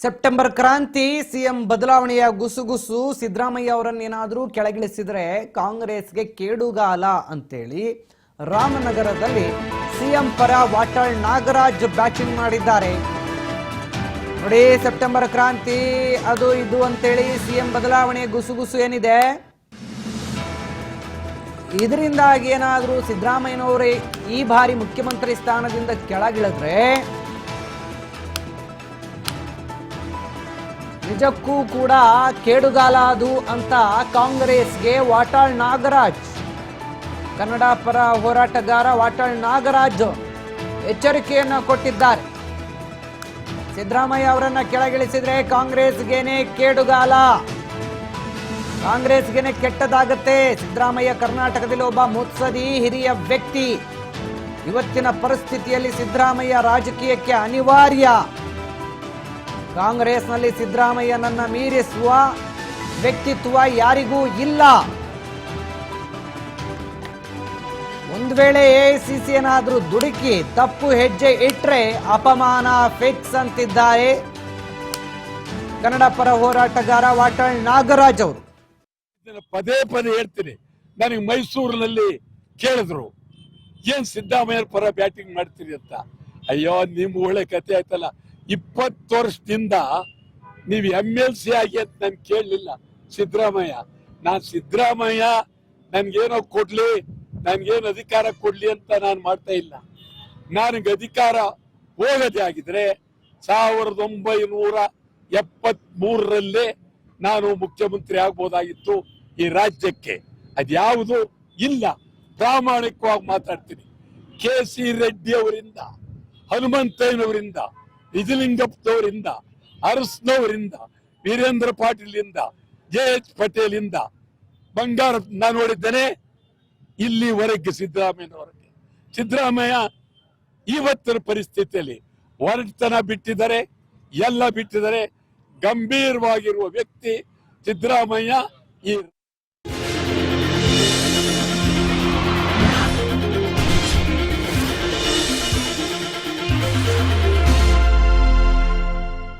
September ಕ್ರಾಂತಿ CM ಬದಲಾವಣೆಯ ಗುಸುಗುಸು ಸಿದ್ದರಾಮಯ್ಯ ಅವರನ್ನೇನಾದರೂ ಕೆಳಗಿಳಿಸಿದರೆ ಕಾಂಗ್ರೆಸ್ಗೆ ಕೇಡುಗಾಲ ಅಂತೇಳಿ ರಾಮನಗರದಲ್ಲಿ ಸಿಎಂ ಪರ ವಾಟಾಳ್ ನಾಗರಾಜ್ ಬ್ಯಾಟಿಂಗ್ ಮಾಡಿದ್ದಾರೆ. ನೋಡಿ, ಸೆಪ್ಟೆಂಬರ್ ಕ್ರಾಂತಿ ಅದು ಇದು ಅಂತೇಳಿ ಸಿಎಂ ಬದಲಾವಣೆ ಗುಸುಗುಸು ಏನಿದೆ, ಇದರಿಂದಾಗಿ ಏನಾದರೂ ಸಿದ್ದರಾಮಯ್ಯನವರೇ ಈ ಬಾರಿ ಮುಖ್ಯಮಂತ್ರಿ ಸ್ಥಾನದಿಂದ ಕೆಳಗಿಳಿದ್ರೆ ನಿಜಕ್ಕೂ ಕೂಡ ಕೇಡುಗಾಲ ಅದು ಅಂತ ಕಾಂಗ್ರೆಸ್ಗೆ ವಾಟಾಳ್ ನಾಗರಾಜ್, ಕನ್ನಡ ಪರ ಹೋರಾಟಗಾರ ವಾಟಾಳ್ ನಾಗರಾಜ್ ಎಚ್ಚರಿಕೆಯನ್ನು ಕೊಟ್ಟಿದ್ದಾರೆ. ಸಿದ್ದರಾಮಯ್ಯ ಅವರನ್ನ ಕೆಳಗಿಳಿಸಿದ್ರೆ ಕಾಂಗ್ರೆಸ್ಗೇನೆ ಕೇಡುಗಾಲ, ಕಾಂಗ್ರೆಸ್ಗೇನೆ ಕೆಟ್ಟದಾಗತ್ತೆ. ಸಿದ್ದರಾಮಯ್ಯ ಕರ್ನಾಟಕದಲ್ಲಿ ಒಬ್ಬ ಮುತ್ಸದಿ ಹಿರಿಯ ವ್ಯಕ್ತಿ. ಇವತ್ತಿನ ಪರಿಸ್ಥಿತಿಯಲ್ಲಿ ಸಿದ್ದರಾಮಯ್ಯ ರಾಜಕೀಯಕ್ಕೆ ಅನಿವಾರ್ಯ. ಕಾಂಗ್ರೆಸ್ನಲ್ಲಿ ಸಿದ್ದರಾಮಯ್ಯನನ್ನ ಮೀರಿಸುವ ವ್ಯಕ್ತಿತ್ವ ಯಾರಿಗೂ ಇಲ್ಲ. ಒಂದು ವೇಳೆ ಎಐಸಿಸಿ ಏನಾದ್ರೂ ದುಡುಕಿ ತಪ್ಪು ಹೆಜ್ಜೆ ಇಟ್ರೆ ಅಪಮಾನ ಫಿಕ್ಸ್ ಅಂತಿದ್ದಾರೆ ಕನ್ನಡ ಪರ ಹೋರಾಟಗಾರ ವಾಟಾಳ್ ನಾಗರಾಜ್ ಅವರು. ಪದೇ ಪದೇ ಹೇಳ್ತೀನಿ, ನನಗೆ ಮೈಸೂರಿನಲ್ಲಿ ಕೇಳಿದ್ರು ಏನ್ ಸಿದ್ದರಾಮಯ್ಯ ಪರ ಬ್ಯಾಟಿಂಗ್ ಮಾಡ್ತೀರಿ ಅಂತ. ಅಯ್ಯೋ, ನಿಮ್ ಒಳ್ಳೆ ಕತೆ ಆಯ್ತಲ್ಲ. 20 ವರ್ಷದಿಂದ ನೀವು MLC ಆಗಿ ಅಂತ ನನ್ ಕೇಳಲಿಲ್ಲ ಸಿದ್ದರಾಮಯ್ಯ. ನಾನ್ ಸಿದ್ದರಾಮಯ್ಯ ನನ್ಗೇನೋ ಕೊಡ್ಲಿ, ನನ್ಗೇನು ಅಧಿಕಾರ ಕೊಡ್ಲಿ ಅಂತ ನಾನು ಮಾಡ್ತಾ ಇಲ್ಲ. ನನಗೆ ಅಧಿಕಾರ ಹೋಗದೆ ಆಗಿದ್ರೆ 1973 ನಾನು ಮುಖ್ಯಮಂತ್ರಿ ಆಗ್ಬೋದಾಗಿತ್ತು ಈ ರಾಜ್ಯಕ್ಕೆ. ಅದ್ಯಾವುದು ಇಲ್ಲ. ಪ್ರಾಮಾಣಿಕವಾಗಿ ಮಾತಾಡ್ತೀನಿ. KC ರೆಡ್ಡಿ ಅವರಿಂದ, ಹನುಮಂತಯ್ಯನವರಿಂದ, ನಿಜಲಿಂಗಪ್ಪನವರಿಂದ, ಅರಸ್ನವರಿಂದ, ವೀರೇಂದ್ರ ಪಾಟೀಲಿಂದ, JH ಪಟೇಲ್ ಇಂದ, ಬಂಗಾರ ನಾನು ನೋಡಿದ್ದೇನೆ. ಇಲ್ಲಿವರೆಗೆ ಸಿದ್ದರಾಮಯ್ಯ ಇವತ್ತಿನ ಪರಿಸ್ಥಿತಿಯಲ್ಲಿ ಹೊರಟತನ ಬಿಟ್ಟಿದ್ದಾರೆ, ಎಲ್ಲ ಬಿಟ್ಟಿದ್ದಾರೆ. ಗಂಭೀರವಾಗಿರುವ ವ್ಯಕ್ತಿ ಸಿದ್ದರಾಮಯ್ಯ. ಈ